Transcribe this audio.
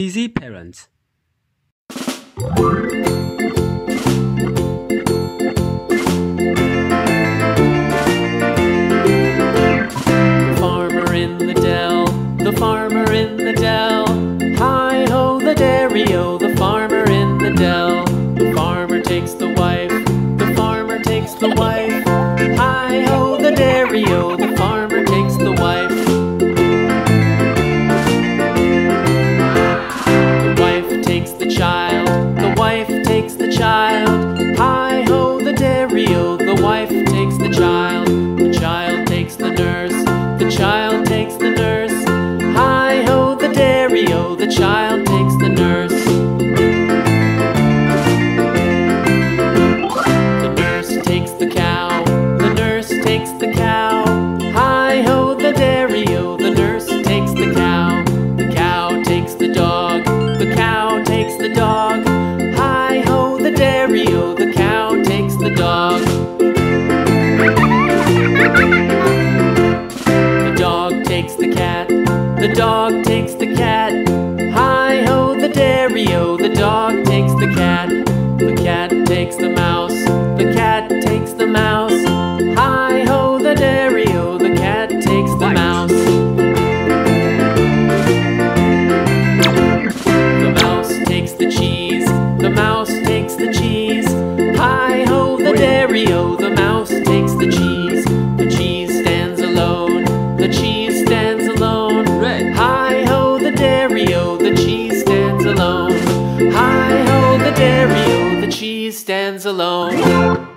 Easy parents. The farmer in the dell. Hi-ho, the dairy-o, the farmer in the dell. The farmer takes the wife, the farmer takes the wife. Hi-ho, the dairy-o, the farmer takes the wife. The wife takes the child, the wife takes the child. Hi-ho, the dairy-o, the wife takes the child. The child takes the nurse, the child takes the nurse. Hi-ho, the dairy-o, the child takes the nurse. The nurse takes the cow, the nurse takes the cow. Hi-ho, the dairy-o, the nurse takes the cow. The cow takes the dog, the cow takes the dog. Hi-ho, the dairy-o, the cow takes the dog. The dog takes the cat, the dog takes the cat. Hi-ho, the dairy-o, the dog takes the cat. The cat takes the mouse, the cat takes the mouse. Hi-ho, the dairy-o, the cat takes the mouse. The mouse takes the cheese, the mouse takes the cheese. Hi-ho, the dairy-o, the mouse takes the cheese. The cheese stands alone, the cheese stands alone. Hi-ho, the dairy-o, the cheese stands alone. Hi-ho, the dairy-o, the cheese stands alone.